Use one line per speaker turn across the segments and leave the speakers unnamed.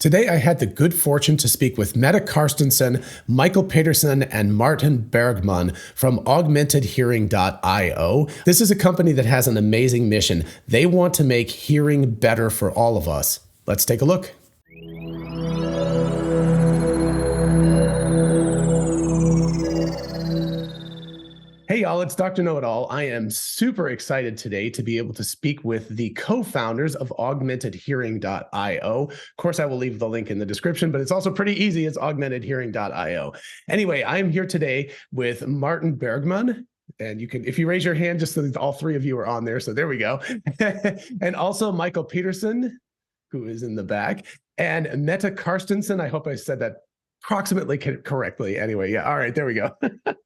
Today, I had the good fortune to speak with Mette Carstensen, Michael Petersen, and Martin Bergmann from AugmentedHearing.io. This is a company that has an amazing mission. They want to make hearing better for all of us. Let's take a look. Hey y'all, it's Dr. Know-It-All. I am super excited today to be able to speak with the co-founders of AugmentedHearing.io. Of course, I will leave the link in the description, but it's also pretty easy. It's AugmentedHearing.io. Anyway, I am here today with Martin Bergmann. And you can, if you raise your hand, just so that all three of you are on there. So there we go. And also Michael Petersen, who is in the back, and Mette Carstensen. I hope I said that approximately correctly. Anyway, yeah. All right, there we go.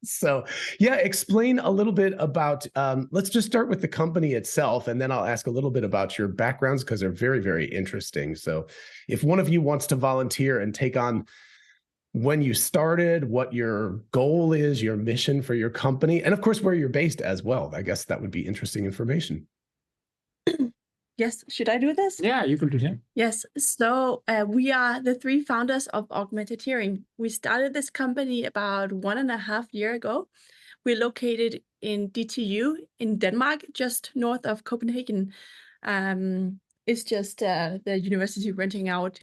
So yeah, explain a little bit about, let's just start with the company itself, and then I'll ask a little bit about your backgrounds because they're very, very interesting. So if one of you wants to volunteer and take on when you started, what your goal is, your mission for your company, and of course, where you're based as well. I guess that would be interesting information.
Yes, should I do this?
Yeah, you can do that.
Yes, so we are the three founders of Augmented Hearing. We started this company about 1.5 years ago. We're located in DTU in Denmark, just north of Copenhagen. It's just the university renting out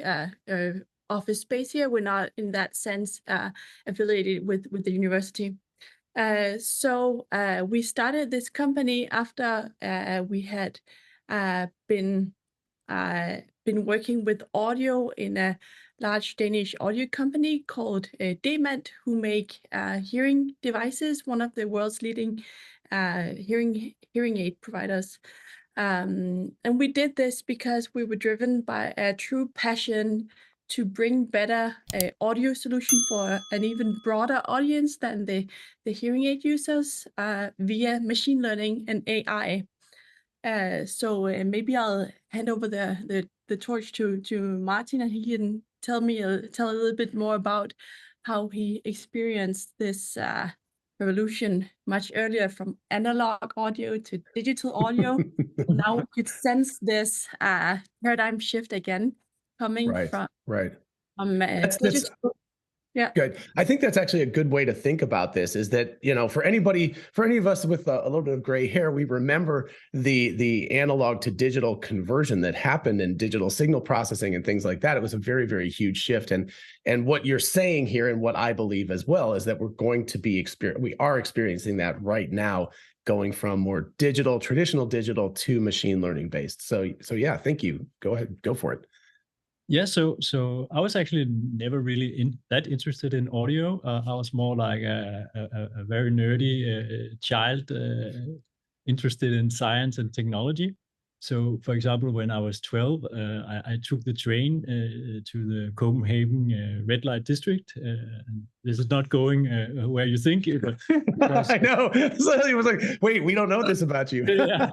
office space here. We're not, in that sense, affiliated with the university. So we started this company after we had been working with audio in a large Danish audio company called Demant, who make hearing devices, one of the world's leading hearing aid providers. And we did this because we were driven by a true passion to bring better audio solution for an even broader audience than the hearing aid users via machine learning and AI. So maybe I'll hand over the torch to Martin, and he can tell a little bit more about how he experienced this revolution much earlier from analog audio to digital audio. Now we could sense this paradigm shift again coming from digital. Yeah.
Good. I think that's actually a good way to think about this, is that, you know, for any of us with a little bit of gray hair, we remember the analog to digital conversion that happened in digital signal processing and things like that. It was a very, very huge shift. And what you're saying here, and what I believe as well, is that we are experiencing that right now, going from more traditional digital to machine learning based. So yeah, thank you. Go ahead, go for it.
Yeah, so I was actually never really that interested in audio. I was more like a very nerdy child, interested in science and technology. So, for example, when I was 12, I took the train to the Copenhagen red light district. This is not going where you think it, but
I know. So it was like, wait, we don't know this about you.
Yeah.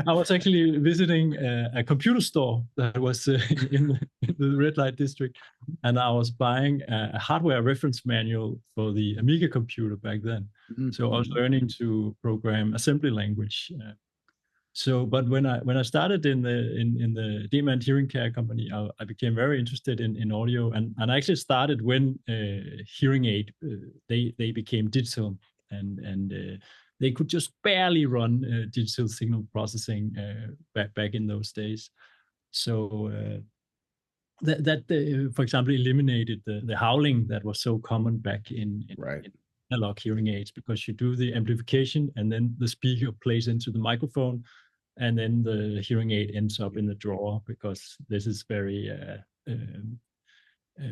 I was actually visiting a computer store that was in the red light district, and I was buying a hardware reference manual for the Amiga computer back then. Mm-hmm. So I was learning to program assembly language. But when I started in the Demant hearing care company, I became very interested in audio, and I actually started when hearing aid they became digital, and they could just barely run digital signal processing back in those days. So that for example, eliminated the howling that was so common back in analog hearing aids, because you do the amplification and then the speaker plays into the microphone, and then the hearing aid ends up in the drawer, because this is very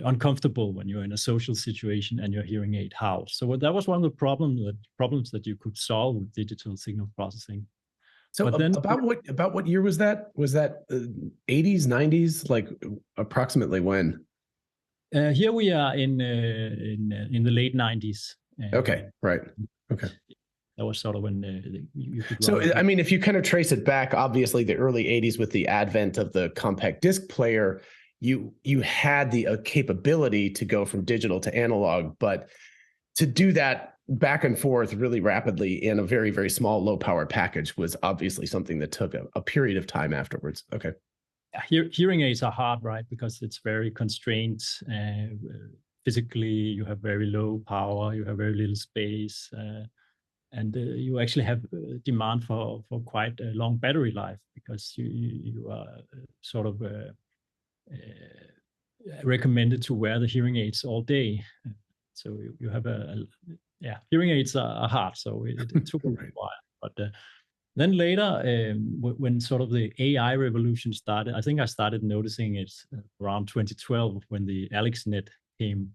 uncomfortable when you're in a social situation and your hearing aid howls. So that was one of the problems that you could solve with digital signal processing.
So about what year was that? Was that 80s, 90s? Like approximately when?
Here we are in the late 90s.
Okay, right. Okay.
That was sort of when you could.
So, I mean, if you kind of trace it back, obviously the early 80s with the advent of the compact disc player, you had the capability to go from digital to analog, but to do that back and forth really rapidly in a very, very small, low power package was obviously something that took a period of time afterwards. Okay.
hearing aids are hard, right? Because it's very constrained. Physically, you have very low power, you have very little space, and you actually have demand for quite a long battery life, because you are sort of recommended to wear the hearing aids all day. So you have hearing aids are hard. So it took a while, but then later, when sort of the AI revolution started, I think I started noticing it around 2012 when the AlexNet came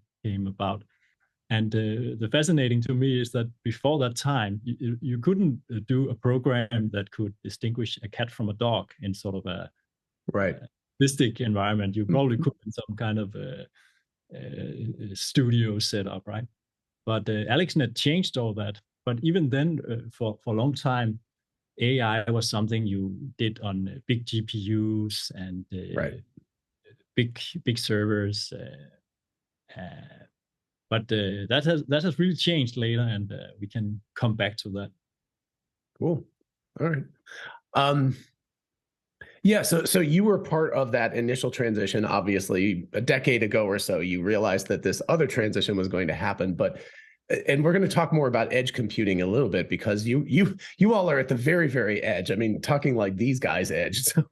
about. And the fascinating to me is that before that time, you couldn't do a program that could distinguish a cat from a dog in sort of a holistic environment. You probably could in some kind of studio setup, right? But AlexNet changed all that. But even then, for a long time, AI was something you did on big GPUs and big servers. But that has really changed later, and we can come back to that.
Cool. All right. Yeah. So you were part of that initial transition. Obviously, a decade ago or so, you realized that this other transition was going to happen. And we're going to talk more about edge computing a little bit, because you all are at the very, very edge. I mean, talking like these guys' edge. So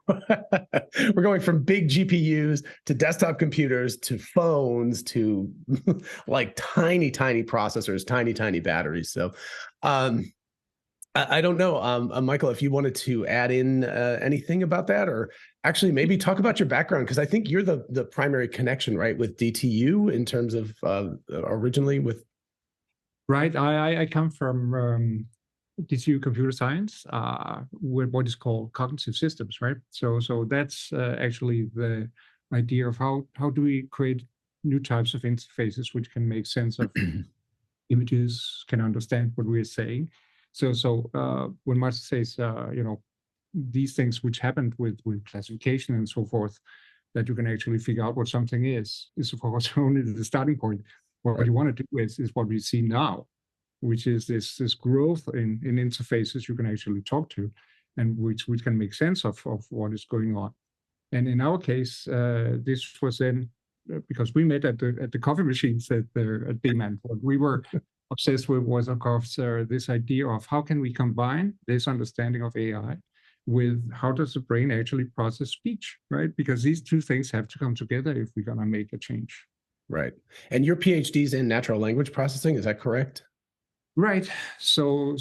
we're going from big GPUs to desktop computers to phones to like tiny processors, tiny batteries. So I don't know, Michael, if you wanted to add in anything about that, or actually maybe talk about your background, because I think you're the primary connection, right, with DTU in terms of originally with.
Right. I come from DTU Computer Science, with what is called cognitive systems, right? So that's actually the idea of how do we create new types of interfaces which can make sense of images, can understand what we're saying. So when Martin says, these things which happened with classification and so forth, that you can actually figure out what something is of course only the starting point. What you want to do is what we see now, which is this growth in interfaces you can actually talk to, and which can make sense of what is going on. And in our case, this was then because we met at the coffee machines at Bergmann. What we were obsessed with was, of course, this idea of how can we combine this understanding of AI with how does the brain actually process speech, right? Because these two things have to come together if we're going to make a change.
Right. And your PhD's in natural language processing, is that correct?
Right. So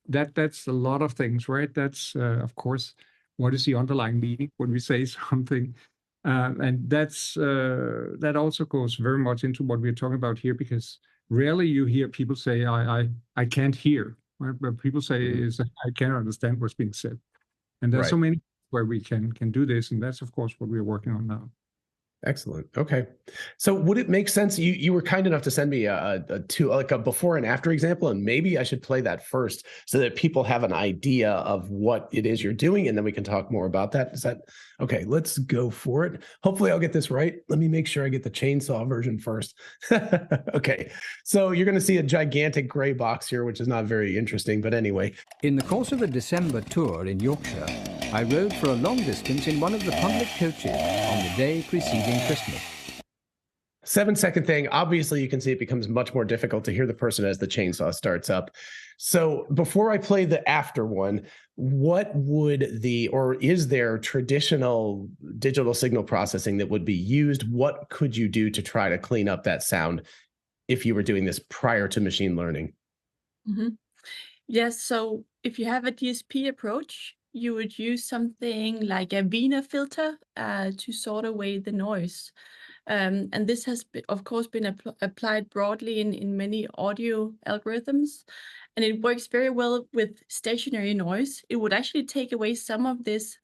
that's a lot of things, right? That's of course, what is the underlying meaning when we say something, and that also goes very much into what we're talking about here, because rarely you hear people say I can't hear, right? But people say is I can't understand what's being said, and there's so many where we can do this, and that's of course what we're working on now.
Excellent. Okay. So would it make sense? You were kind enough to send me a before and after example, and maybe I should play that first so that people have an idea of what it is you're doing, and then we can talk more about that. Is that okay? Let's go for it. Hopefully I'll get this right. Let me make sure I get the chainsaw version first. Okay. So you're going to see a gigantic gray box here, which is not very interesting, but anyway.
In the course of a December tour in Yorkshire, I rode for a long distance in one of the public coaches on the day preceding Christmas.
7-second thing. Obviously, you can see it becomes much more difficult to hear the person as the chainsaw starts up. So before I play the after one, what would is there traditional digital signal processing that would be used? What could you do to try to clean up that sound if you were doing this prior to machine learning?
Mm-hmm. Yes. So if you have a DSP approach, you would use something like a Wiener filter to sort away the noise. And this has, of course, been applied broadly in many audio algorithms. And it works very well with stationary noise. It would actually take away some of this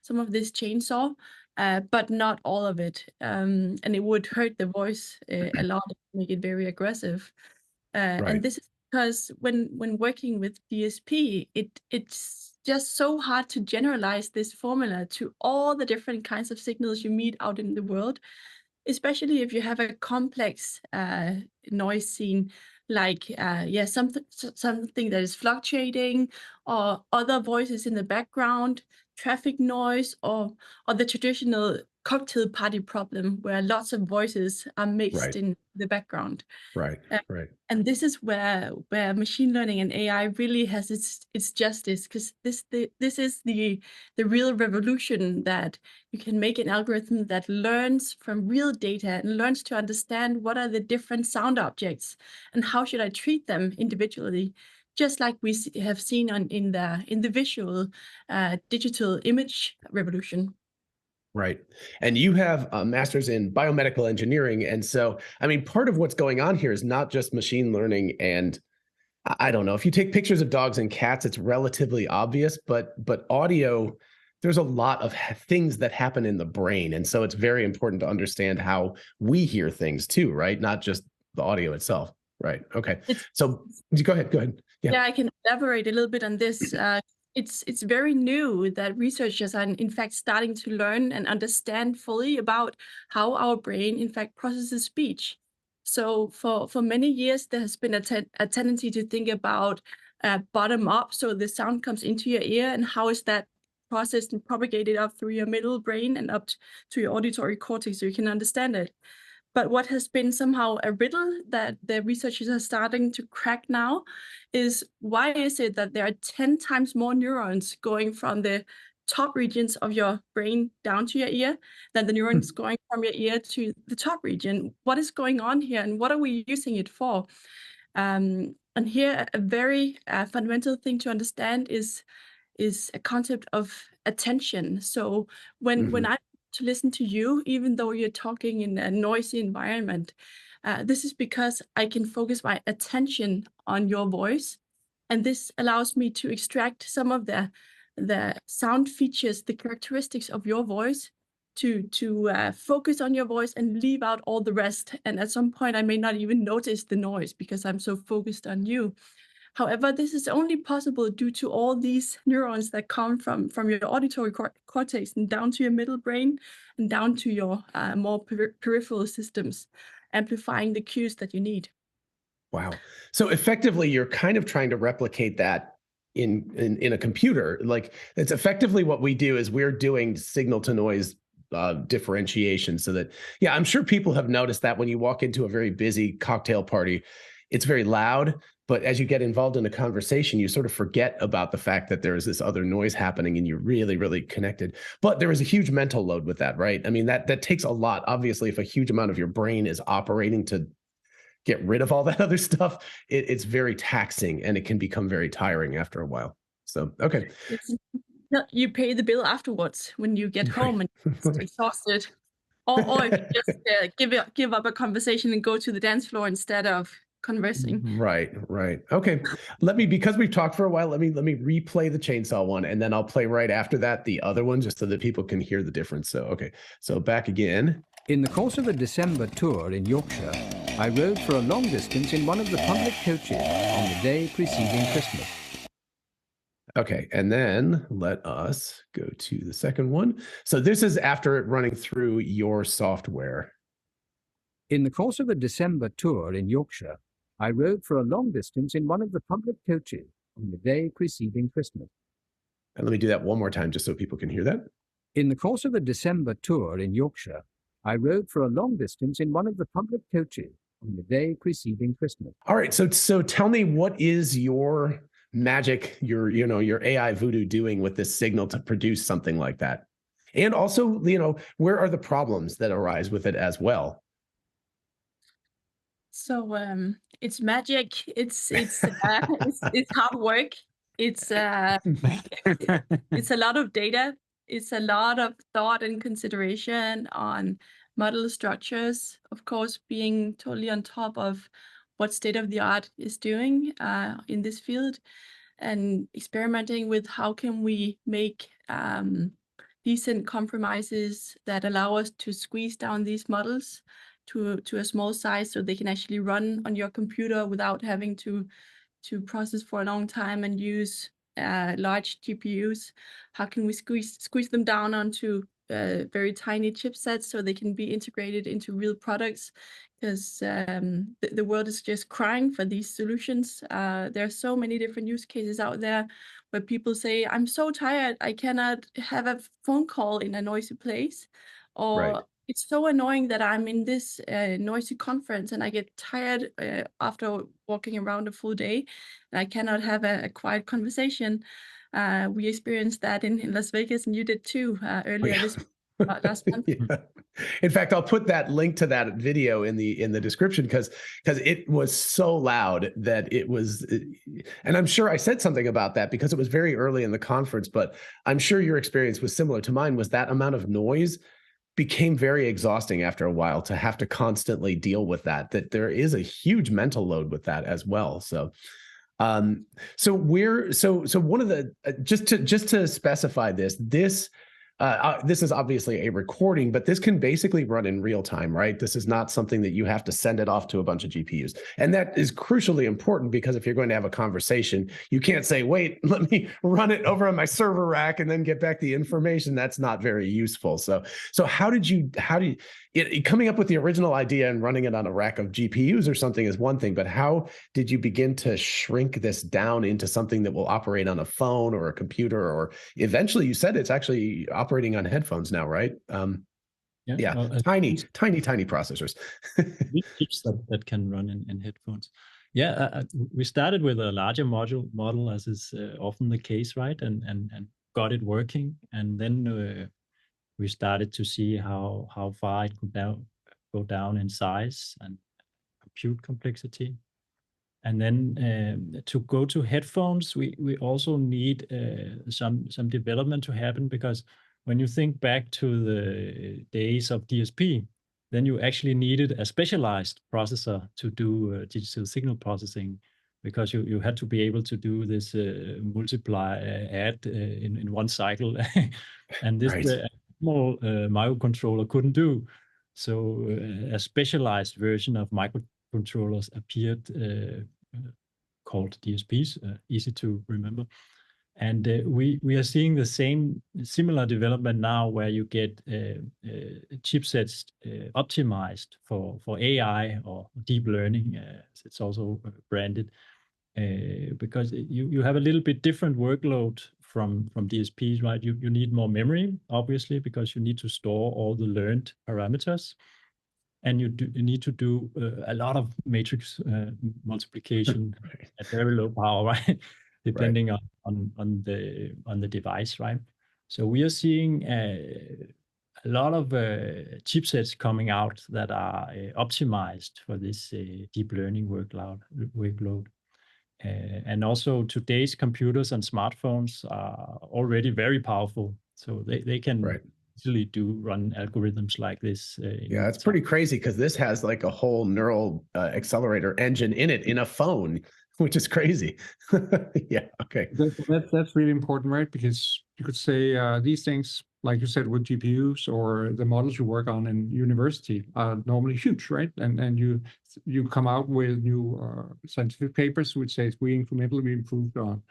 chainsaw, but not all of it. And it would hurt the voice a lot, make it very aggressive. And this is because when working with DSP, it's just so hard to generalize this formula to all the different kinds of signals you meet out in the world, especially if you have a complex noise scene, like something that is fluctuating or other voices in the background. traffic noise or the traditional cocktail party problem where lots of voices are mixed in the background.
Right.
Uh,
Right.
And this is where machine learning and AI really has its justice, because this is the real revolution, that you can make an algorithm that learns from real data and learns to understand what are the different sound objects and how should I treat them individually, just like we have seen in the visual digital image revolution.
Right. And you have a master's in biomedical engineering. And so, I mean, part of what's going on here is not just machine learning. And I don't know, if you take pictures of dogs and cats, it's relatively obvious, but audio, there's a lot of things that happen in the brain. And so it's very important to understand how we hear things too, right? Not just the audio itself. Right. Okay. So go ahead.
Yeah, I can elaborate a little bit on this. It's very new that researchers are in fact starting to learn and understand fully about how our brain in fact processes speech. So for many years, there has been a tendency to think about bottom up. So the sound comes into your ear, and how is that processed and propagated up through your middle brain and up to your auditory cortex so you can understand it. But what has been somehow a riddle that the researchers are starting to crack now is, why is it that there are 10 times more neurons going from the top regions of your brain down to your ear than the neurons going from your ear to the top region? What is going on here, and what are we using it for? And here, a very fundamental thing to understand is a concept of attention. So when I to listen to you, even though you're talking in a noisy environment, this is because I can focus my attention on your voice, and this allows me to extract some of the sound features, the characteristics of your voice, to focus on your voice and leave out all the rest. And at some point, I may not even notice the noise because I'm so focused on you. However, this is only possible due to all these neurons that come from your auditory cortex and down to your middle brain and down to your more peripheral systems, amplifying the cues that you need.
Wow. So effectively, you're kind of trying to replicate that in a computer. Like, it's effectively what we do is we're doing signal to noise differentiation, so that, yeah, I'm sure people have noticed that when you walk into a very busy cocktail party, it's very loud. But as you get involved in a conversation, you sort of forget about the fact that there is this other noise happening and you're really, really connected. But there is a huge mental load with that, right? I mean, that takes a lot. Obviously, if a huge amount of your brain is operating to get rid of all that other stuff, it's very taxing, and it can become very tiring after a while. So, okay.
You pay the bill afterwards when you get home and you're exhausted. Or if you just give up a conversation and go to the dance floor instead of conversing.
Right. Okay. Because we've talked for a while, let me replay the chainsaw one, and then I'll play right after that the other one, just so that people can hear the difference. So, okay. So back again.
In the course of a December tour in Yorkshire, I rode for a long distance in one of the public coaches on the day preceding Christmas.
Okay, and then let us go to the second one. So this is after it running through your software.
In the course of a December tour in Yorkshire, I rode for a long distance in one of the public coaches on the day preceding Christmas.
And let me do that one more time, just so people can hear that.
In the course of a December tour in Yorkshire, I rode for a long distance in one of the public coaches on the day preceding Christmas.
All right, so tell me, what is your magic, your AI voodoo doing with this signal to produce something like that? And also, where are the problems that arise with it as well?
So it's magic. It's hard work. It's a lot of data. It's a lot of thought and consideration on model structures, of course, being totally on top of what state of the art is doing in this field, and experimenting with how can we make decent compromises that allow us to squeeze down these models to a small size, so they can actually run on your computer without having to process for a long time and use large GPUs. How can we squeeze them down onto very tiny chipsets so they can be integrated into real products? Because the world is just crying for these solutions. There are so many different use cases out there where people say, I'm so tired, I cannot have a phone call in a noisy place. Or
Right.
it's so annoying that I'm in this noisy conference and I get tired after walking around a full day and I cannot have a quiet conversation. We experienced that in Las Vegas, and you did too earlier this last month.
Yeah. In fact, I'll put that link to that video in the description because it was so loud that it was, and I'm sure I said something about that because it was very early in the conference, but I'm sure your experience was similar to mine. Was that amount of noise became very exhausting after a while to have to constantly deal with that there is a huge mental load with that as well. So so one of the just to specify this is obviously a recording, but this can basically run in real time, right? This is not something that you have to send it off to a bunch of GPUs. And that is crucially important because if you're going to have a conversation, you can't say, wait, let me run it over on my server rack and then get back the information. That's not very useful. So how did you coming up with the original idea and running it on a rack of GPUs or something is one thing, but how did you begin to shrink this down into something that will operate on a phone or a computer, or eventually you said it's actually operating on headphones now, right? Yeah, well, tiny processors.
Chips that can run in headphones. Yeah, we started with a larger model, as is often the case, right? And got it working, and then we started to see how far it could go down in size and compute complexity. And then to go to headphones, we also need some development to happen, because when you think back to the days of DSP, then you actually needed a specialized processor to do digital signal processing, because you had to be able to do this multiply add in one cycle, and this
right.
normal microcontroller couldn't do. So a specialized version of microcontrollers appeared, called DSPs, easy to remember. And we are seeing the similar development now, where you get chipsets optimized for AI or deep learning, as it's also branded, because you have a little bit different workload from DSPs, right? You need more memory, obviously, because you need to store all the learned parameters, and you need to do a lot of matrix multiplication at very low power, right? Depending on the device, right? So we are seeing a lot of chipsets coming out that are optimized for this deep learning workload. And also today's computers and smartphones are already very powerful, so they can easily run algorithms like this.
Yeah, it's pretty crazy, because this has like a whole neural accelerator engine in it in a phone, which is crazy. Yeah, okay.
That's really important, right? Because you could say these things, like you said, with GPUs or the models you work on in university are normally huge, right? And you come out with new scientific papers which says we incrementally improved on.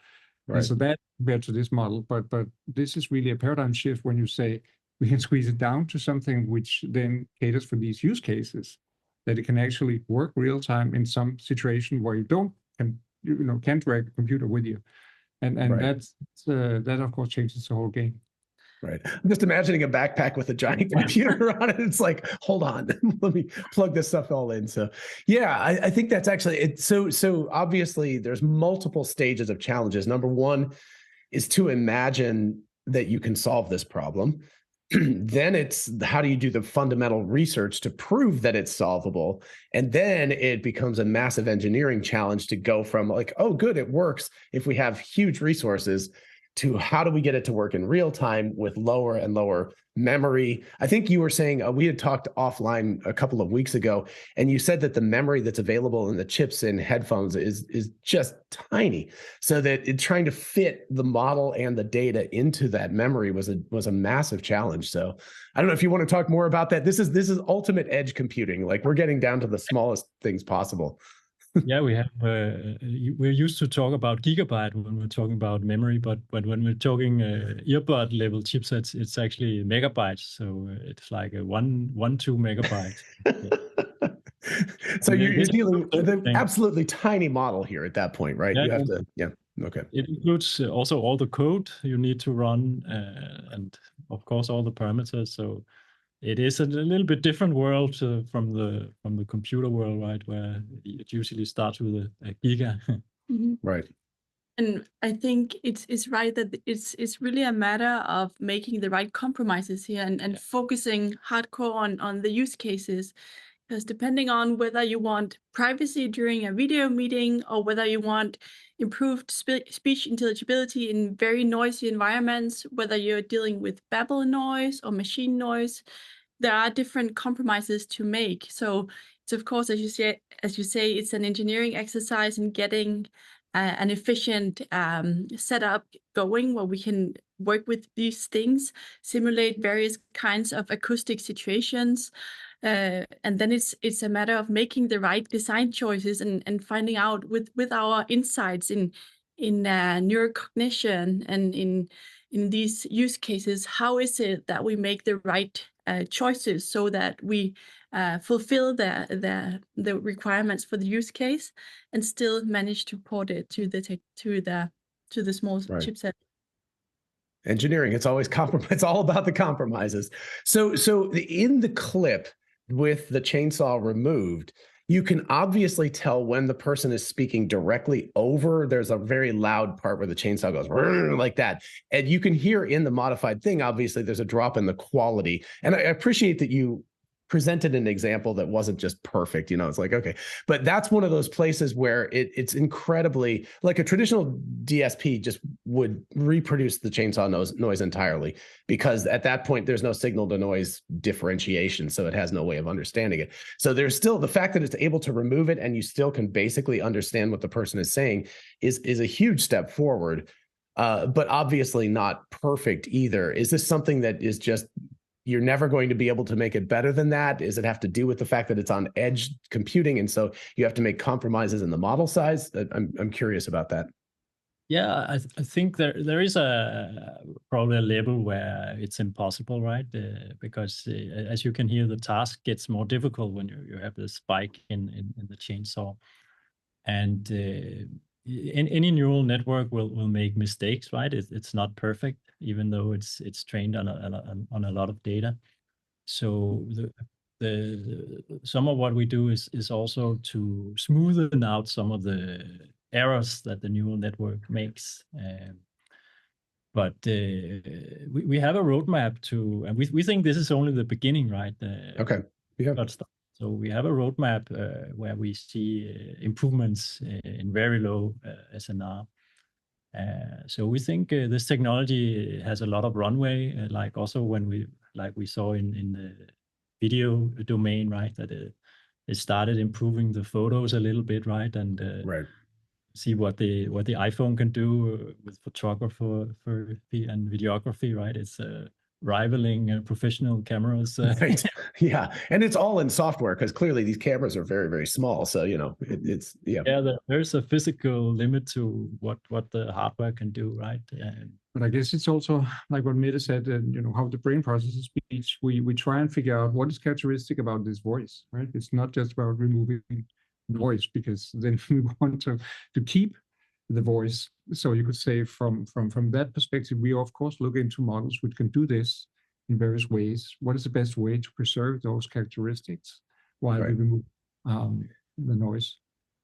Right. And so that compared to this model, but this is really a paradigm shift when you say we can squeeze it down to something which then caters for these use cases, that it can actually work real time in some situation where you can't drag a computer with you, and that of course changes the whole game.
Right. I'm just imagining a backpack with a giant computer on it. It's like, hold on, let me plug this stuff all in. So yeah, I think that's actually it. So obviously there's multiple stages of challenges. Number one is to imagine that you can solve this problem. Then it's how do you do the fundamental research to prove that it's solvable? And then it becomes a massive engineering challenge to go from like, oh, good, it works if we have huge resources, to how do we get it to work in real time with lower and lower memory. I think you were saying, we had talked offline a couple of weeks ago, and you said that the memory that's available in the chips in headphones is just tiny, so that trying to fit the model and the data into that memory was a massive challenge. So I don't know if you want to talk more about that. This is ultimate edge computing. Like, we're getting down to the smallest things possible.
Yeah, we have. We're used to talk about gigabyte when we're talking about memory, but when we're talking earbud level chipsets, it's actually megabytes. So it's like a 2 megabytes.
So you're dealing with an absolutely tiny model here at that point, right?
Yeah,
you have to Okay.
It includes also all the code you need to run, and of course all the parameters. So it is a little bit different world from the computer world, right? Where it usually starts with a giga.
Right.
And I think it's right that it's really a matter of making the right compromises here and focusing hardcore on the use cases. Because depending on whether you want privacy during a video meeting or whether you want improved speech intelligibility in very noisy environments, whether you're dealing with babble noise or machine noise, there are different compromises to make. So it's of course, as you say, it's an engineering exercise in getting an efficient setup going where we can work with these things, simulate various kinds of acoustic situations. And then it's a matter of making the right design choices and finding out with our insights in neurocognition and in these use cases, how is it that we make the right choices so that we fulfill the requirements for the use case and still manage to port it to the small chipset.
Engineering, it's always compromise. It's all about the compromises. So in the clip with the chainsaw removed, you can obviously tell when the person is speaking directly over. There's a very loud part where the chainsaw goes like that. And you can hear in the modified thing, obviously, there's a drop in the quality. And I appreciate that you presented an example that wasn't just perfect. It's like, okay, but that's one of those places where it's incredibly, like a traditional DSP just would reproduce the chainsaw noise entirely, because at that point there's no signal to noise differentiation, so it has no way of understanding it. So there's still the fact that it's able to remove it and you still can basically understand what the person is saying is a huge step forward, but obviously not perfect either. Is this something that is just you're never going to be able to make it better than that? Does it have to do with the fact that it's on edge computing, and so you have to make compromises in the model size? I'm curious about that.
Yeah, I think there is probably a level where it's impossible, right? Because as you can hear, the task gets more difficult when you have the spike in the chainsaw, and any neural network will make mistakes, right? It's not perfect, even though it's trained on a lot of data. So some of what we do is also to smoothen out some of the errors that the neural network makes. But we have a roadmap and we think this is only the beginning, right?
Okay. Yeah.
So we have a roadmap where we see improvements in very low SNR. So we think this technology has a lot of runway, like also when we saw in the video domain, right? That it started improving the photos a little bit, right? And see what the iPhone can do with photography and videography, right? It's rivaling professional cameras.
Right. Yeah, and it's all in software, because clearly these cameras are very, very small. So it's
there's a physical limit to what the hardware can do, right?
But I guess it's also like what Mette said, how the brain processes speech. We try and figure out what is characteristic about this voice, right? It's not just about removing noise, because then we want to keep the voice. So you could say from that perspective, we of course look into models which can do this in various ways. What is the best way to preserve those characteristics while we remove the noise?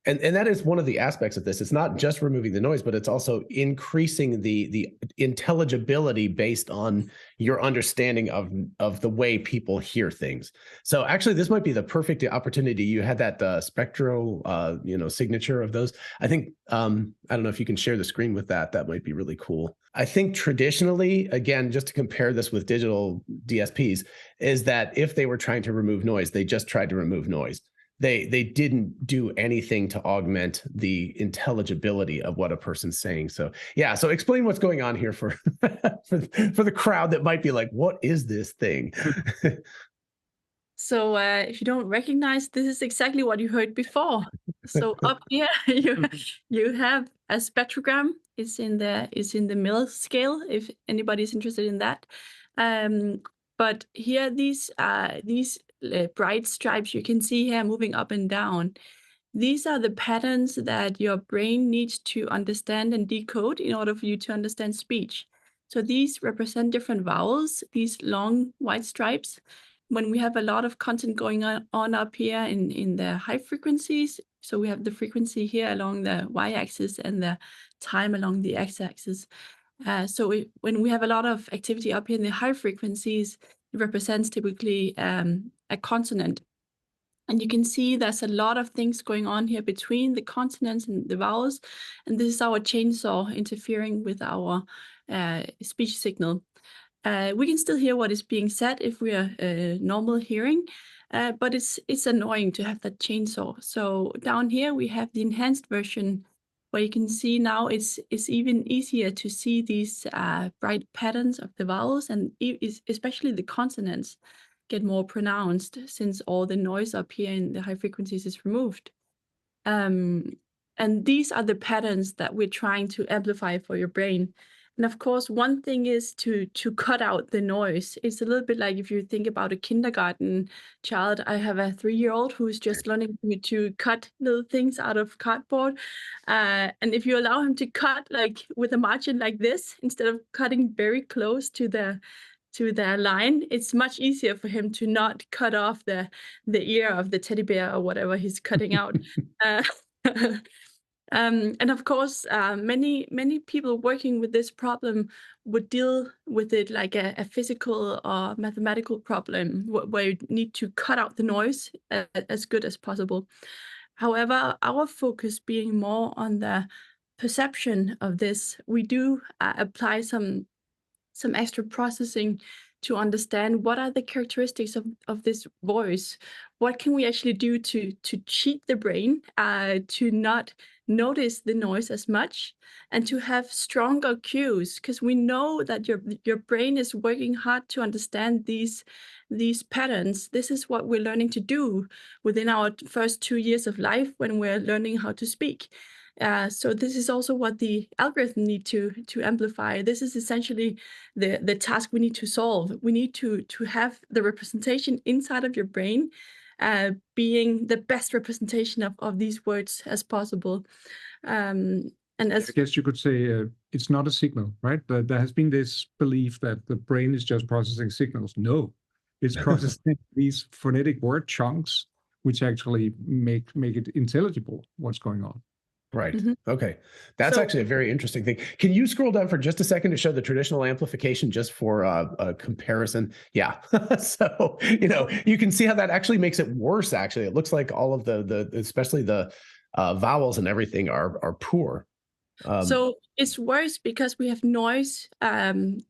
And that is one of the aspects of this. It's not just removing the noise, but it's also increasing the intelligibility based on your understanding of the way people hear things. So actually, this might be the perfect opportunity. You had that spectral, signature of those. I think, I don't know if you can share the screen with that. That might be really cool. I think traditionally, again, just to compare this with digital DSPs, is that if they were trying to remove noise, they just tried to remove noise. They didn't do anything to augment the intelligibility of what a person's saying. So yeah, so explain what's going on here for the crowd that might be like, what is this thing?
So if you don't recognize, this is exactly what you heard before. So up here you have a spectrogram. It's in the mill scale, if anybody's interested in that. But here these bright stripes you can see here moving up and down. These are the patterns that your brain needs to understand and decode in order for you to understand speech. So these represent different vowels, these long white stripes. When we have a lot of content going on up here in the high frequencies, so we have the frequency here along the y-axis and the time along the x-axis. When we have a lot of activity up here in the high frequencies, it represents typically a consonant. And you can see there's a lot of things going on here between the consonants and the vowels. And this is our chainsaw interfering with our speech signal. We can still hear what is being said if we are normal hearing, but it's annoying to have that chainsaw. So down here we have the enhanced version, where you can see now it's even easier to see these bright patterns of the vowels, and especially the consonants get more pronounced since all the noise up here in the high frequencies is removed. And these are the patterns that we're trying to amplify for your brain. And of course, one thing is to cut out the noise. It's a little bit like if you think about a kindergarten child. I have a 3-year-old who's just learning to cut little things out of cardboard. And if you allow him to cut like with a margin like this, instead of cutting very close to the line, it's much easier for him to not cut off the ear of the teddy bear or whatever he's cutting out. And of course, many people working with this problem would deal with it like a physical or mathematical problem where you need to cut out the noise as good as possible. However, our focus being more on the perception of this, we do apply some extra processing to understand what are the characteristics of this voice. What can we actually do to cheat the brain, to not notice the noise as much, and to have stronger cues, because we know that your brain is working hard to understand these patterns. This is what we're learning to do within our first 2 years of life when we're learning how to speak. So this is also what the algorithm need to amplify. This is essentially the task we need to solve. We need to have the representation inside of your brain being the best representation of these words as possible. And as
I guess you could say it's not a signal, right? There has been this belief that the brain is just processing signals. No, it's processing these phonetic word chunks, which actually make it intelligible what's going on.
Right. Okay. That's actually a very interesting thing. Can you scroll down for just a second to show the traditional amplification just for a comparison? Yeah. So, you can see how that actually makes it worse. Actually, it looks like all of the especially the vowels and everything are poor.
So it's worse because we have noise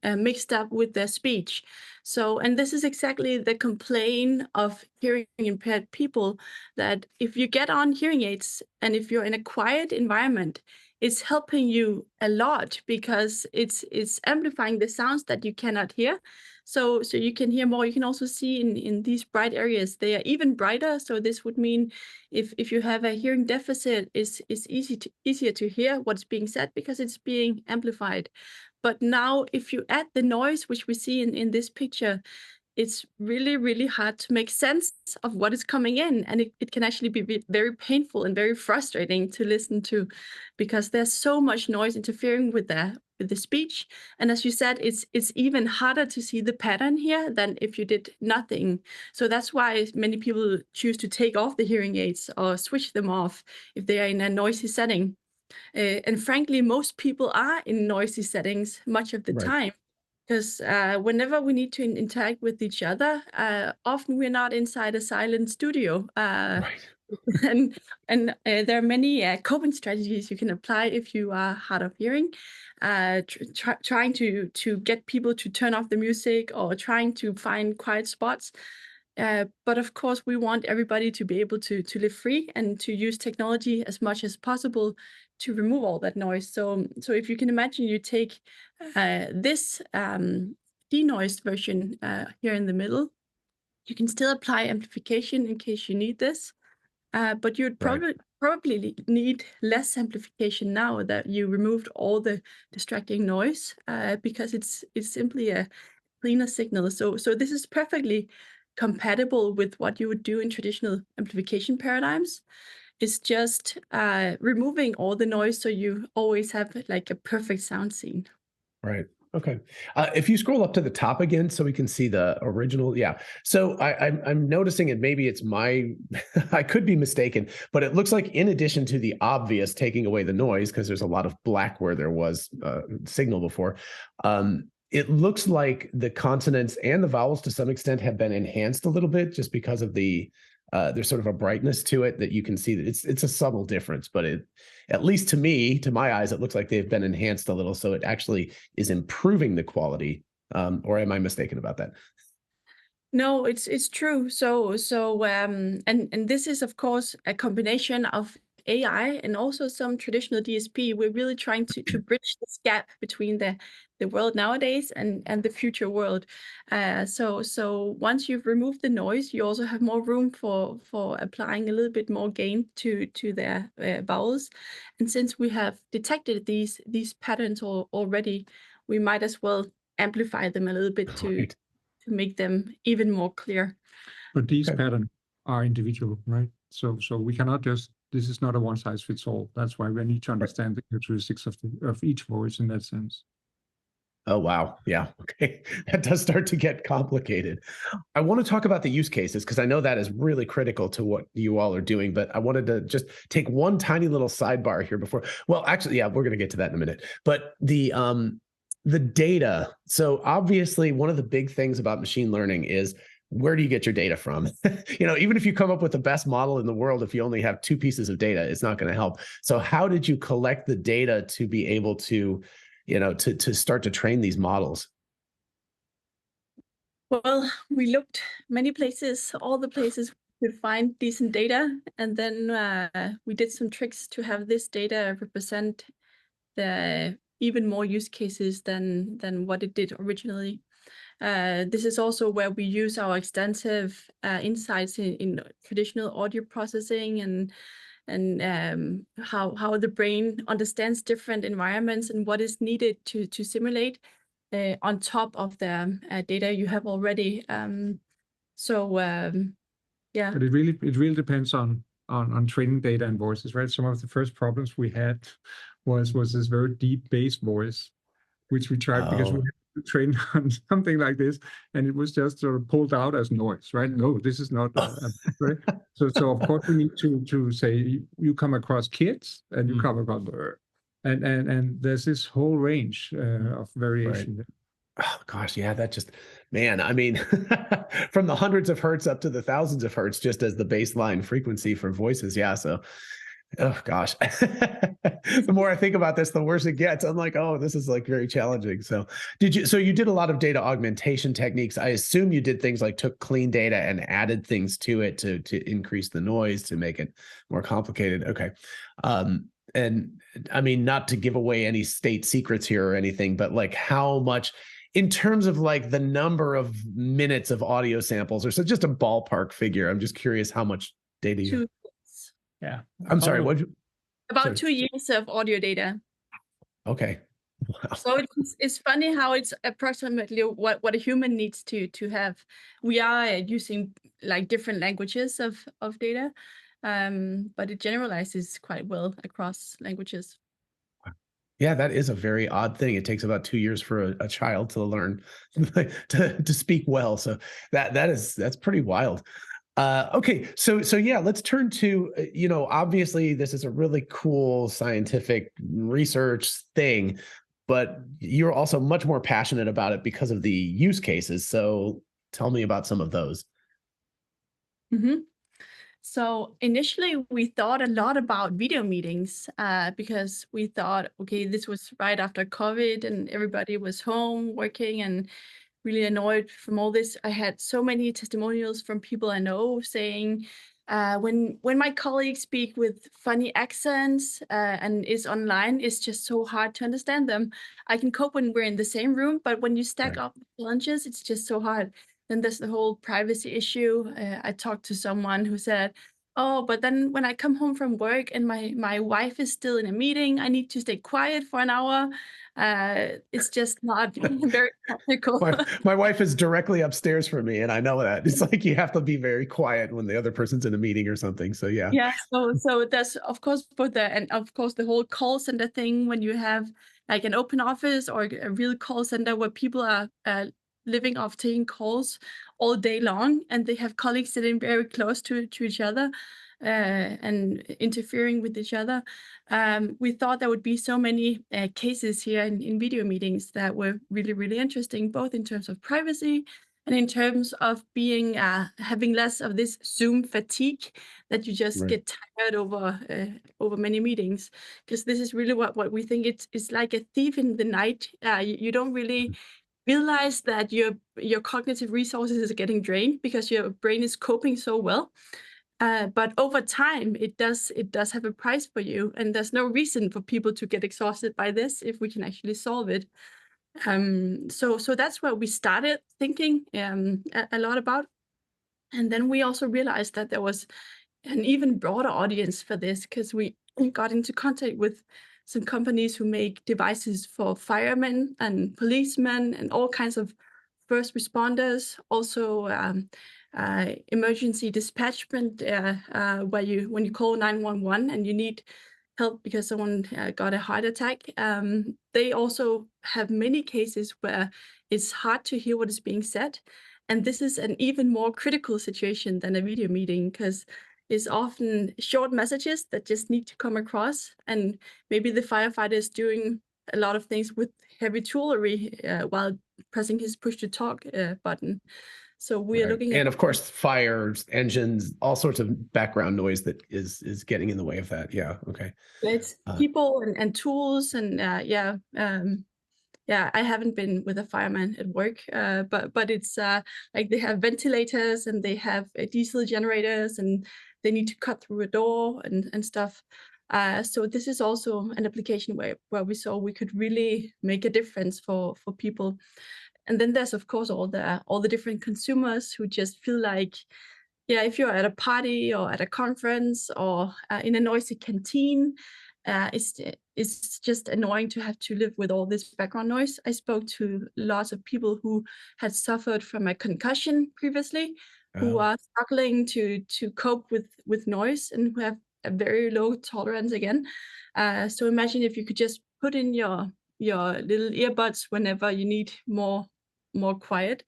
mixed up with their speech. So, and this is exactly the complaint of hearing impaired people, that if you get on hearing aids and if you're in a quiet environment, it's helping you a lot because it's amplifying the sounds that you cannot hear. So you can hear more. You can also see in these bright areas, they are even brighter. So this would mean if you have a hearing deficit, it's easier to hear what's being said because it's being amplified. But now if you add the noise, which we see in this picture, it's really, really hard to make sense of what is coming in. And it can actually be very painful and very frustrating to listen to because there's so much noise interfering with the speech. And as you said, it's even harder to see the pattern here than if you did nothing. So that's why many people choose to take off the hearing aids or switch them off if they are in a noisy setting. And frankly, most people are in noisy settings much of the time. Because whenever we need to interact with each other, often we're not inside a silent studio. And there are many coping strategies you can apply if you are hard of hearing, trying to get people to turn off the music or trying to find quiet spots. But of course, we want everybody to be able to live free and to use technology as much as possible to remove all that noise. So if you can imagine, you take this denoised version here in the middle, you can still apply amplification in case you need this, but you'd probably need less amplification now that you removed all the distracting noise because it's simply a cleaner signal. So this is perfectly compatible with what you would do in traditional amplification paradigms. is just removing all the noise, so you always have like a perfect sound scene.
Right. Okay. If you scroll up to the top again, so we can see the original. Yeah. So I'm noticing it. Maybe it's my, I could be mistaken, but it looks like in addition to the obvious taking away the noise, because there's a lot of black where there was signal before, it looks like the consonants and the vowels to some extent have been enhanced a little bit just because of the, there's sort of a brightness to it that you can see that it's a subtle difference, but it, at least to me, to my eyes, it looks like they've been enhanced a little. So it actually is improving the quality. Or am I mistaken about that?
No, it's true. And this is of course a combination of AI and also some traditional DSP. We're really trying to bridge this gap between the world nowadays and the future world. So once you've removed the noise, you also have more room for applying a little bit more gain to their vowels. And since we have detected these patterns already, we might as well amplify them a little bit
Right.
to make them even more clear.
But these
Okay.
patterns are individual, right? So we cannot just, this is not a one size fits all. That's why we need to understand the characteristics of each voice in that sense.
Oh, wow. Yeah. Okay. That does start to get complicated. I want to talk about the use cases because I know that is really critical to what you all are doing, but I wanted to just take one tiny little sidebar here before. Well, actually, yeah, we're going to get to that in a minute. But the data. So obviously one of the big things about machine learning is where do you get your data from? Even if you come up with the best model in the world, if you only have two pieces of data, it's not going to help. So how did you collect the data to be able to to start to train these models?
Well, we looked many places, all the places we could find decent data, and then we did some tricks to have this data represent the even more use cases than what it did originally. This is also where we use our extensive insights in traditional audio processing and how the brain understands different environments and what is needed to simulate on top of the data you have already. Yeah.
But it really depends on training data and voices, right? Some of the first problems we had was this very deep bass voice, which we tried because we had to train on something like this, and it was just sort of pulled out as noise, right? No, this is not right? So of course we need to say you come across kids and you come across and there's this whole range of variation.
Right. Oh gosh, yeah, that just, man, I mean, from the hundreds of hertz up to the thousands of hertz, just as the baseline frequency for voices. Yeah. So, oh gosh, the more I think about this, the worse it gets. I'm like, oh, this is like very challenging. So you did a lot of data augmentation techniques. I assume you did things like took clean data and added things to it to increase the noise, to make it more complicated. Okay. And I mean, not to give away any state secrets here or anything, but like how much, in terms of like the number of minutes of audio samples, or so just a ballpark figure. I'm just curious how much data you.
2 years.
Yeah.
I'm sorry. What?
About
Sorry.
2 years of audio data.
Okay. Wow.
So it's funny how it's approximately what a human needs to have. We are using like different languages of data, but it generalizes quite well across languages.
Yeah, that is a very odd thing. It takes about 2 years for a child to learn to speak well. So that's pretty wild. Okay, so yeah, let's turn to, obviously this is a really cool scientific research thing, but you're also much more passionate about it because of the use cases. So tell me about some of those.
Mm-hmm. So initially we thought a lot about video meetings because we thought, okay, this was right after COVID and everybody was home working and really annoyed from all this. I had so many testimonials from people I know saying, when my colleagues speak with funny accents and is online, it's just so hard to understand them. I can cope when we're in the same room, but when you stack
Right.
up challenges, it's just so hard. Then there's the whole privacy issue. I talked to someone who said, oh, but then when I come home from work and my wife is still in a meeting, I need to stay quiet for an hour. It's just not very practical.
My wife is directly upstairs from me, and I know that. It's like you have to be very quiet when the other person's in a meeting or something. So yeah.
Yeah, so that's of course the whole call center thing, when you have like an open office or a real call center where people are living off taking calls all day long, and they have colleagues sitting very close to each other and interfering with each other. We thought there would be so many cases here in video meetings that were really, really interesting, both in terms of privacy and in terms of being having less of this Zoom fatigue that you just
Right.
get tired over many meetings. Because this is really what we think it's like a thief in the night. You don't really realize that your cognitive resources are getting drained because your brain is coping so well. But over time, it does have a price for you, and there's no reason for people to get exhausted by this if we can actually solve it. So that's where we started thinking a lot about, and then we also realized that there was an even broader audience for this, because we got into contact with some companies who make devices for firemen and policemen and all kinds of first responders, also emergency dispatchment, where when you call 911 and you need help because someone got a heart attack. They also have many cases where it's hard to hear what is being said. And this is an even more critical situation than a video meeting, because it's often short messages that just need to come across. And maybe the firefighter is doing a lot of things with heavy jewelry while pressing his push to talk button. So we are
Right.
looking at,
and of course, fires, engines, all sorts of background noise that is getting in the way of that. Yeah. Okay.
it's people and tools and I haven't been with a fireman at work, but it's like they have ventilators and they have diesel generators and they need to cut through a door and stuff. So this is also an application where we saw we could really make a difference for people. And then there's of course all the different consumers who just feel like, yeah, if you're at a party or at a conference or in a noisy canteen, it's just annoying to have to live with all this background noise. I spoke to lots of people who had suffered from a concussion previously, who are struggling to cope with noise and who have a very low tolerance again. So imagine if you could just put in your little earbuds whenever you need more quiet.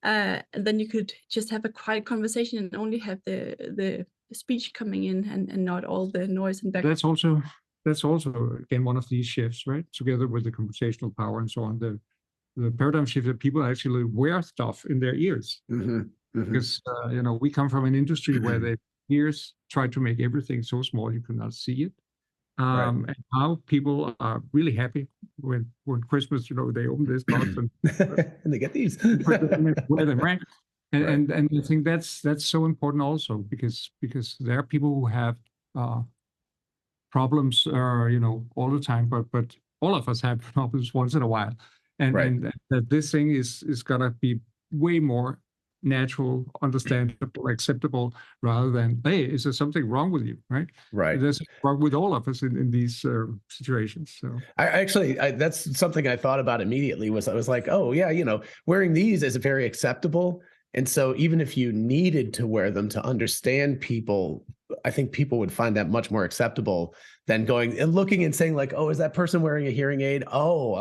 And then you could just have a quiet conversation and only have the speech coming in and not all the noise and background.
That's also again one of these shifts, right? Together with the computational power and so on, the paradigm shift that people actually wear stuff in their ears.
Mm-hmm. Mm-hmm.
Because we come from an industry where the ears try to make everything so small you cannot see it.
Right.
And now people are really happy when Christmas, they open this box and
and they get these.
wear them, right? And
Right.
I think that's so important also because there are people who have problems, all the time, but all of us have problems once in a while, and
Right.
and that this thing is gonna be way more natural, understandable, acceptable, rather than, hey, is there something wrong with you, right?
Right.
There's wrong with all of us in these situations. So
I actually, that's something I thought about immediately. I was like, oh yeah, wearing these is very acceptable. And so even if you needed to wear them to understand people, I think people would find that much more acceptable than going and looking and saying like, oh, is that person wearing a hearing aid? Oh,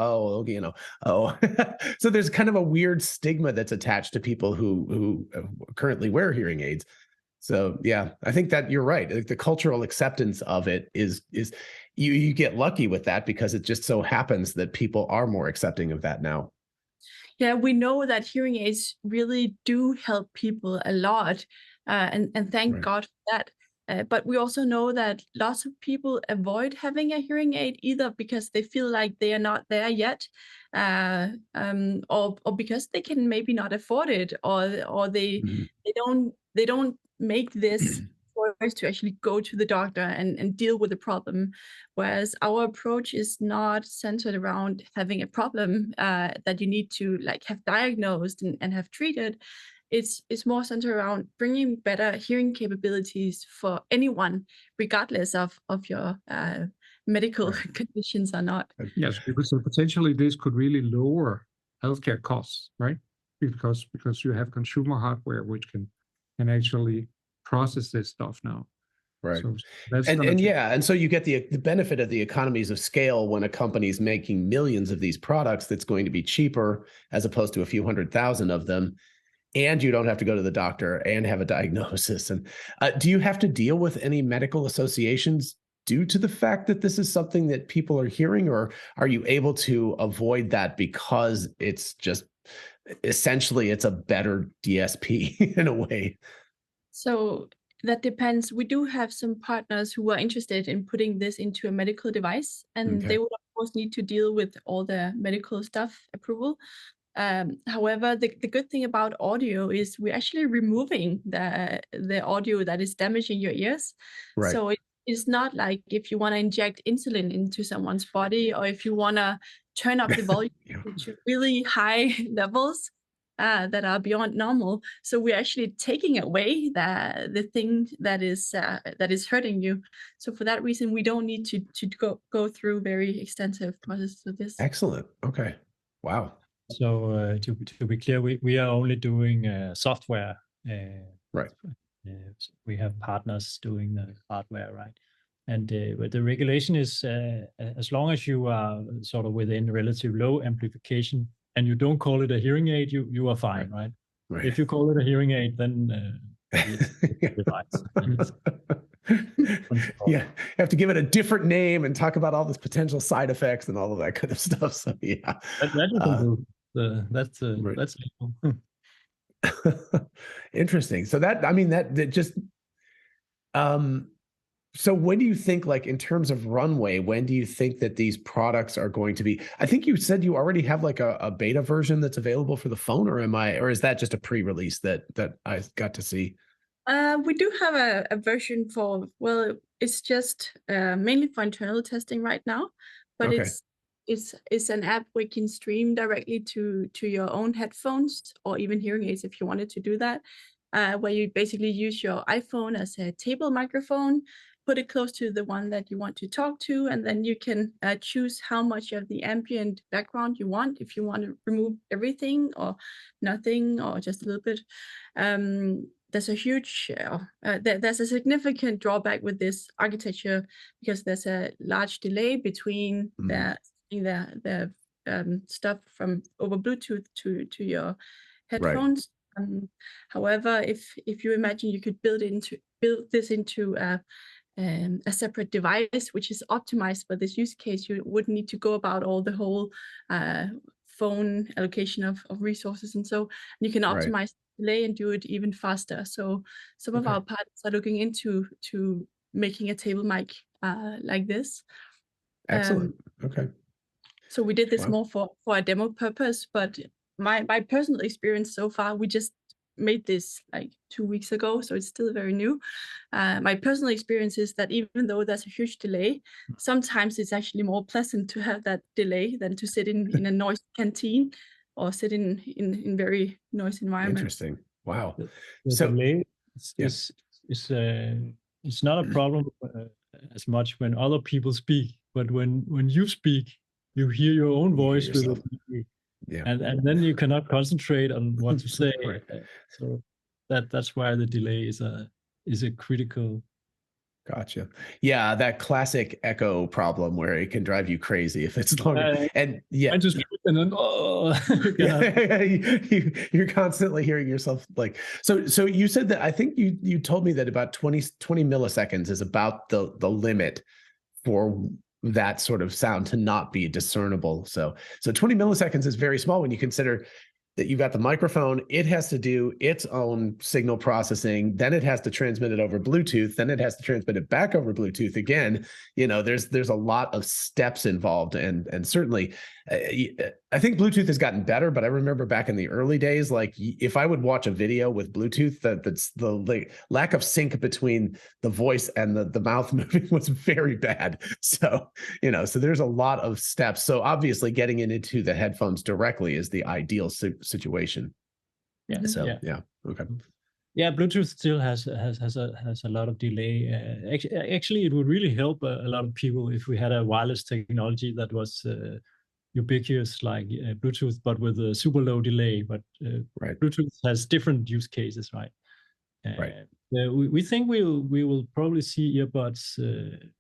So there's kind of a weird stigma that's attached to people who currently wear hearing aids. So yeah, I think that you're right. Like the cultural acceptance of it is you get lucky with that because it just so happens that people are more accepting of that now.
Yeah, we know that hearing aids really do help people a lot, and thank
Right.
God for that. But we also know that lots of people avoid having a hearing aid either because they feel like they are not there yet, or because they can maybe not afford it, or they
Mhm.
they don't make this choice to actually go to the doctor and deal with the problem. Whereas our approach is not centered around having a problem that you need to like have diagnosed and have treated. it's more centered around bringing better hearing capabilities for anyone, regardless of your medical conditions or not.
Yes, because potentially this could really lower healthcare costs, right? Because you have consumer hardware which can actually process this stuff now.
Right.
So that's
and so you get the benefit of the economies of scale when a company's making millions of these products that's going to be cheaper as opposed to a few 100,000 of them, and you don't have to go to the doctor and have a diagnosis. And do you have to deal with any medical associations due to the fact that this is something that people are hearing, or are you able to avoid that because it's just essentially it's a better DSP in a way?
So that depends. We do have some partners who are interested in putting this into a medical device, and they would of course need to deal with all the medical stuff approval. However, the good thing about audio is we're actually removing the audio that is damaging your ears.
Right.
So it's not like if you want to inject insulin into someone's body, or if you want to turn up the volume to really high levels that are beyond normal. So we're actually taking away the thing that is hurting you. So for that reason, we don't need to go through very extensive process with this.
Excellent. Okay. Wow.
So to be clear, we are only doing software.
Right.
We have partners doing the hardware, right? And the regulation is as long as you are sort of within relative low amplification and you don't call it a hearing aid, you are fine, right? If you call it a hearing aid, then it's a device.
Yeah, you have to give it a different name and talk about all this potential side effects and all of that kind of stuff. So yeah,
that's legal.
Interesting. So that just so when do you think, like in terms of runway, when do you think that these products are going to be? I think you said you already have like a beta version that's available for the phone, or is that just a pre-release that I got to see?
We do have a version for, well, it's just mainly for internal testing right now, but it's an app where you can stream directly to your own headphones or even hearing aids if you wanted to do that, where you basically use your iPhone as a table microphone, put it close to the one that you want to talk to, and then you can choose how much of the ambient background you want, if you want to remove everything or nothing or just a little bit. There's a huge, there's a significant drawback with this architecture because there's a large delay between the stuff from over Bluetooth to your headphones. Right. However, if you imagine you could build this into a separate device which is optimized for this use case, you wouldn't need to go about all the whole phone allocation of resources, and so you can optimize delay and do it even faster. So some of our partners are looking into making a table mic like this.
Excellent.
So we did this more for a demo purpose, but my personal experience so far, we just made this like 2 weeks ago, so it's still very new. My personal experience is that even though there's a huge delay, sometimes it's actually more pleasant to have that delay than to sit in a noisy canteen or sit in very noisy environment.
Interesting. Wow.
So delay is it's not a problem as much when other people speak, but when you speak, you hear your own voice with a delay. Yeah. And then you cannot concentrate on what to say. So that's why the delay is a critical.
Gotcha. Yeah, that classic echo problem where it can drive you crazy if it's longer. And
I just and then
you're constantly hearing yourself like so you said that I think you told me that about 20 milliseconds is about the limit for that sort of sound to not be discernible. So 20 milliseconds is very small when you consider that you've got the microphone, it has to do its own signal processing, then it has to transmit it over Bluetooth, then it has to transmit it back over Bluetooth again. You know, there's a lot of steps involved, and certainly I think Bluetooth has gotten better, but I remember back in the early days, like if I would watch a video with Bluetooth, that's the lack of sync between the voice and the mouth moving was very bad. So, so there's a lot of steps. So obviously getting it into the headphones directly is the ideal situation.
Yeah.
So
yeah.
Okay.
Yeah, Bluetooth still has a lot of delay. Actually, it would really help a lot of people if we had a wireless technology that was ubiquitous like Bluetooth, but with a super low delay. But
Right.
Bluetooth has different use cases, right?
Right.
We think we will probably see earbuds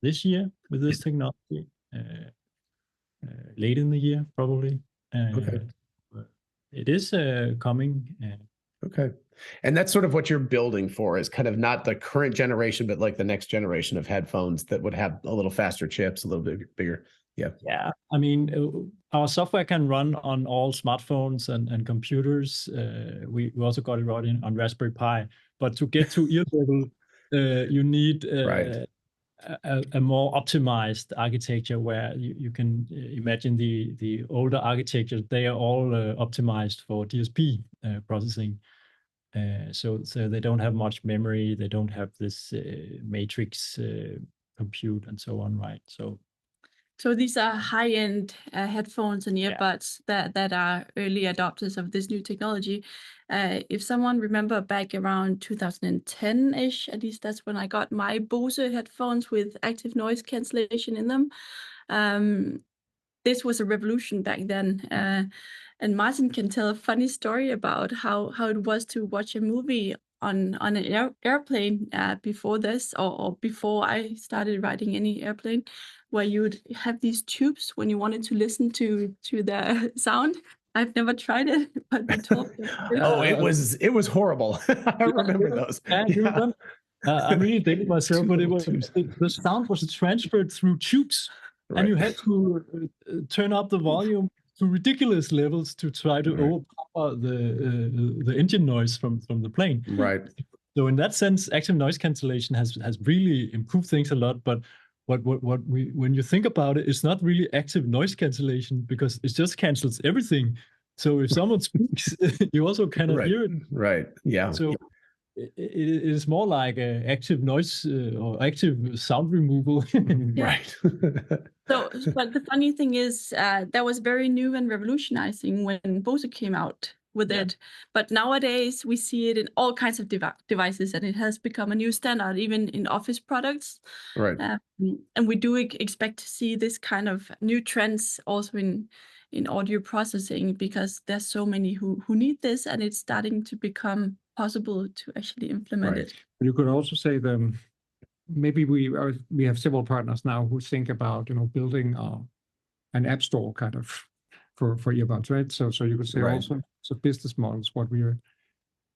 this year with this technology, late in the year probably.
Okay.
It is coming.
Okay. And that's sort of what you're building for, is kind of not the current generation, but like the next generation of headphones that would have a little faster chips, a little bit bigger. Yeah.
Yeah. I mean, our software can run on all smartphones and computers. We also got it running on Raspberry Pi. But to get to ear level, you need
Right.
a more optimized architecture where you can imagine the older architectures. They are all optimized for DSP processing. So they don't have much memory. They don't have this matrix compute and so on, right?
So these are high-end headphones and earbuds that are early adopters of this new technology. If someone remember back around 2010-ish, at least that's when I got my Bose headphones with active noise cancellation in them. This was a revolution back then. And Martin can tell a funny story about how it was to watch a movie on an airplane before this, or before I started riding any airplane, where you would have these tubes when you wanted to listen to the sound. I've never tried it, but we told them.
Oh, it was horrible. I remember those.
You remember? I'm really dating myself, but the sound was transferred through tubes, right. And you had to turn up the volume to ridiculous levels to try to overpower the engine noise from the plane.
Right.
So in that sense, active noise cancellation has really improved things a lot. But when you think about it, it's not really active noise cancellation, because it just cancels everything. So if someone speaks, you also cannot hear it.
Right. Yeah.
So it is more like active noise or active sound removal.
Right.
But the funny thing is, that was very new and revolutionizing when Bose came out with it. But nowadays we see it in all kinds of devices, and it has become a new standard, even in office products.
Right.
And we do expect to see this kind of new trends also in audio processing, because there's so many who need this, and it's starting to become possible to actually implement it.
You could also say maybe we have several partners now who think about building an app store kind of for earbuds, right? So you could say also, so business models. What we are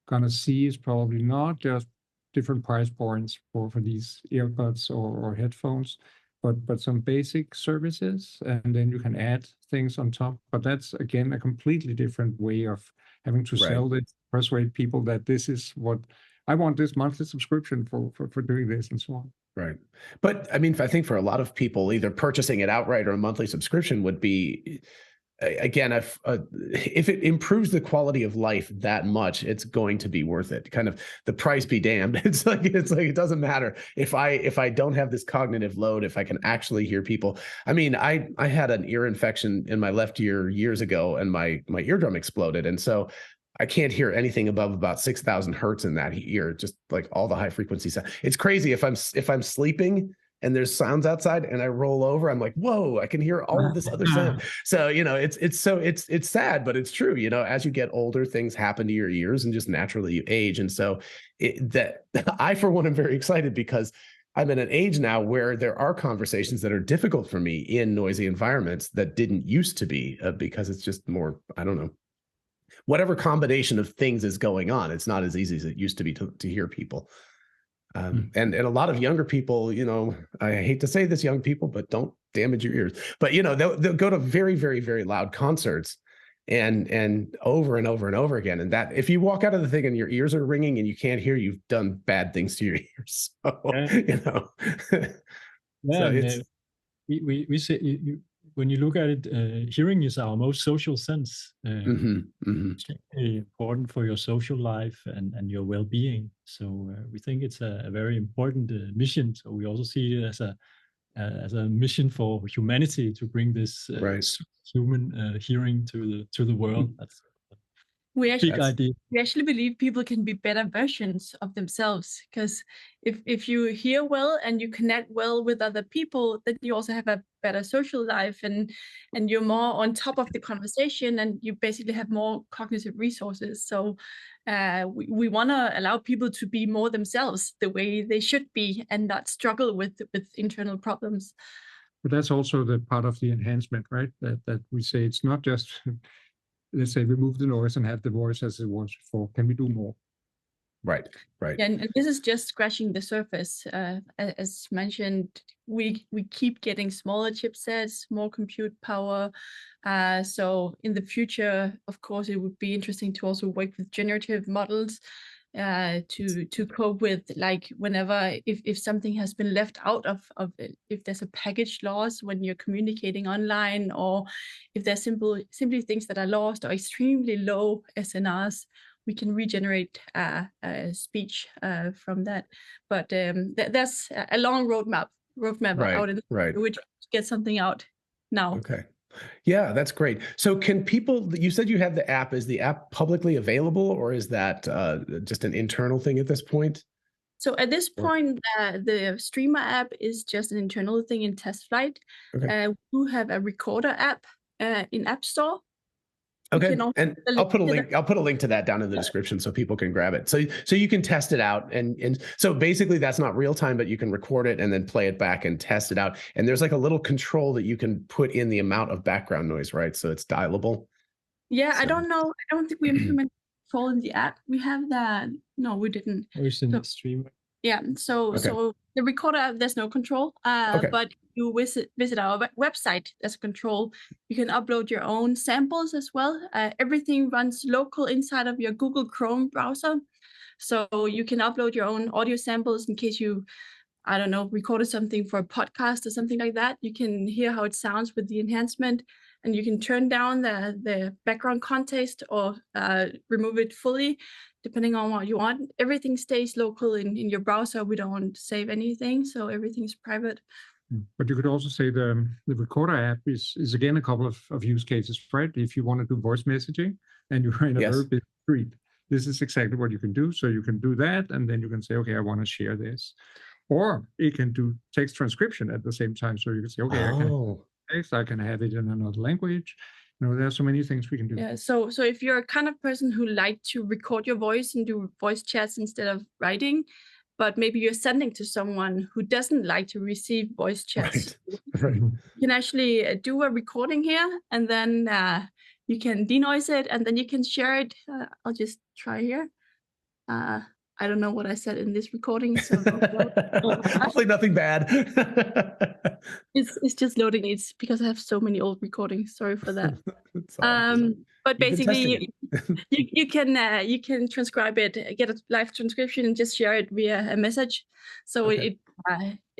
gonna see is probably not just different price points for these earbuds or headphones, but some basic services, and then you can add things on top. But that's again a completely different way of having to sell this, persuade people that this is what I want, this monthly subscription for doing this and so on.
Right. But I mean, I think for a lot of people, either purchasing it outright or a monthly subscription would be, again, if it improves the quality of life that much, it's going to be worth it. Kind of the price be damned. It's like it doesn't matter if I don't have this cognitive load, if I can actually hear people. I mean, I had an ear infection in my left ear years ago, and my eardrum exploded, and so I can't hear anything above about 6,000 hertz in that ear, just like all the high frequency sound. It's crazy. If I'm sleeping and there's sounds outside and I roll over, I'm like, whoa, I can hear all of this other sound. So, it's sad, but it's true. As you get older, things happen to your ears, and just naturally you age. And so I, for one, am very excited, because I'm at an age now where there are conversations that are difficult for me in noisy environments that didn't used to be, because it's just more, I don't know, whatever combination of things is going on. It's not as easy as it used to be to hear people. And a lot of younger people, I hate to say this, young people, but don't damage your ears. But, they'll go to very, very, very loud concerts and over and over and over again. And that, if you walk out of the thing and your ears are ringing and you can't hear, you've done bad things to your ears. So, so
we say, when you look at it, hearing is our most social sense. It's important for your social life and your well-being. So we think it's a very important mission. So we also see it as a mission for humanity to bring this human hearing to the world.
We actually,
Big idea.
we actually believe people can be better versions of themselves, because if you hear well and you connect well with other people, then you also have a better social life, and you're more on top of the conversation, and you basically have more cognitive resources. So we want to allow people to be more themselves, the way they should be, and not struggle with internal problems.
But that's also the part of the enhancement, right? That we say it's not just, let's say, remove the noise and have the voice as it was before. Can we do more?
Right.
Yeah, and this is just scratching the surface. As mentioned, we keep getting smaller chipsets, more compute power. So in the future, of course, it would be interesting to also work with generative models to cope with, like, whenever if something has been left out of it, if there's a package loss when you're communicating online, or if there's simply things that are lost or extremely low SNRs, we can regenerate speech from that. But that's a long roadmap out in the future, which get something out now.
Okay. Yeah, that's great. So can people, you said you have the app, is the app publicly available, or is that just an internal thing at this point?
So at this point, the streamer app is just an internal thing in test flight.
Okay.
We do have a recorder app in App Store.
Okay, and I'll put a link. I'll put a link to that down in the description so people can grab it. So you can test it out, and so basically that's not real time, but you can record it and then play it back and test it out. And there's like a little control that you can put in the amount of background noise, right? So it's dialable.
Yeah, so. I don't know. I don't think we implemented control in the app. We have that. No, we didn't.
It's in the streamer.
Yeah, so the recorder, there's no control, but you visit our website, there's control. You can upload your own samples as well. Everything runs local inside of your Google Chrome browser. So you can upload your own audio samples in case you, I don't know, recorded something for a podcast or something like that. You can hear how it sounds with the enhancement, and you can turn down the background context or remove it fully, depending on what you want. Everything stays local in your browser. We don't save anything, so everything's private.
But you could also say the recorder app is again a couple of use cases, right? If you want to do voice messaging and you're in a very busy street, this is exactly what you can do. So you can do that, and then you can say, okay, I want to share this. Or it can do text transcription at the same time. So you can say, okay, I can text, I can have it in another language. You know, there's so many things we can do.
Yeah. So if you're a kind of person who like to record your voice and do voice chats instead of writing, but maybe you're sending to someone who doesn't like to receive voice chats, you can actually do a recording here, and then you can denoise it, and then you can share it. I'll just try here. I don't know what I said in this recording, so
hopefully nothing bad.
It's just loading. It's because I have so many old recordings. Sorry for that. But basically, you can transcribe it, get a live transcription, and just share it via a message. So it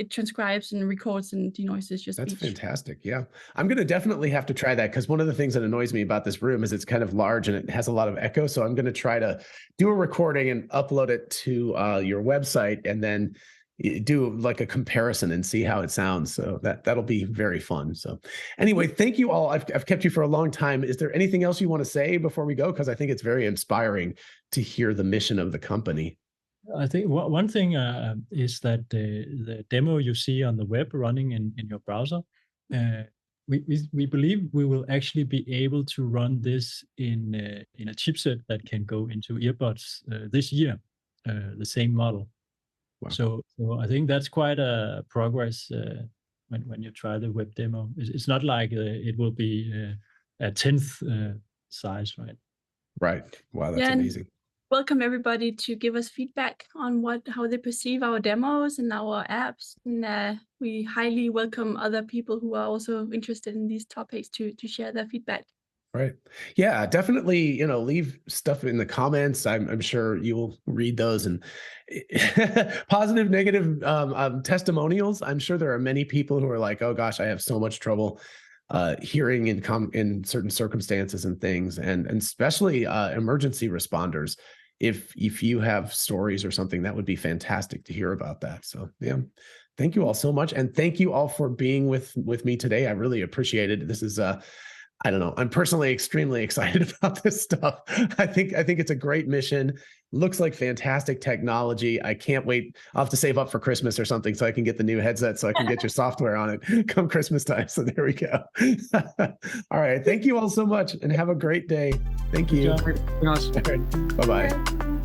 transcribes and records and denoises your speech.
That's fantastic. Yeah, I'm going to definitely have to try that, because one of the things that annoys me about this room is it's kind of large and it has a lot of echo. So I'm going to try to do a recording and upload it to your website, and then do like a comparison and see how it sounds. So that'll be very fun. So anyway, thank you all. I've kept you for a long time. Is there anything else you want to say before we go? Because I think it's very inspiring to hear the mission of the company.
I think one thing is that the demo you see on the web running in your browser, we believe we will actually be able to run this in a chipset that can go into earbuds this year, the same model. Wow. So I think that's quite a progress when you try the web demo. It's not like it will be a 10th size, right?
Right. Wow, that's amazing.
Welcome everybody to give us feedback on how they perceive our demos and our apps. And we highly welcome other people who are also interested in these topics to share their feedback.
Right. Yeah, definitely, leave stuff in the comments. I'm sure you will read those, and positive, negative testimonials. I'm sure there are many people who are like, oh gosh, I have so much trouble hearing in certain circumstances and things, and especially emergency responders. If you have stories or something, that would be fantastic to hear about that. So yeah, thank you all so much. And thank you all for being with me today. I really appreciate it. This is I don't know. I'm personally extremely excited about this stuff. I think it's a great mission. Looks like fantastic technology. I can't wait. I'll have to save up for Christmas or something so I can get the new headset so I can get your software on it come Christmas time. So there we go. All right. Thank you all so much and have a great day. Thank you.
Bye-bye.
Bye-bye.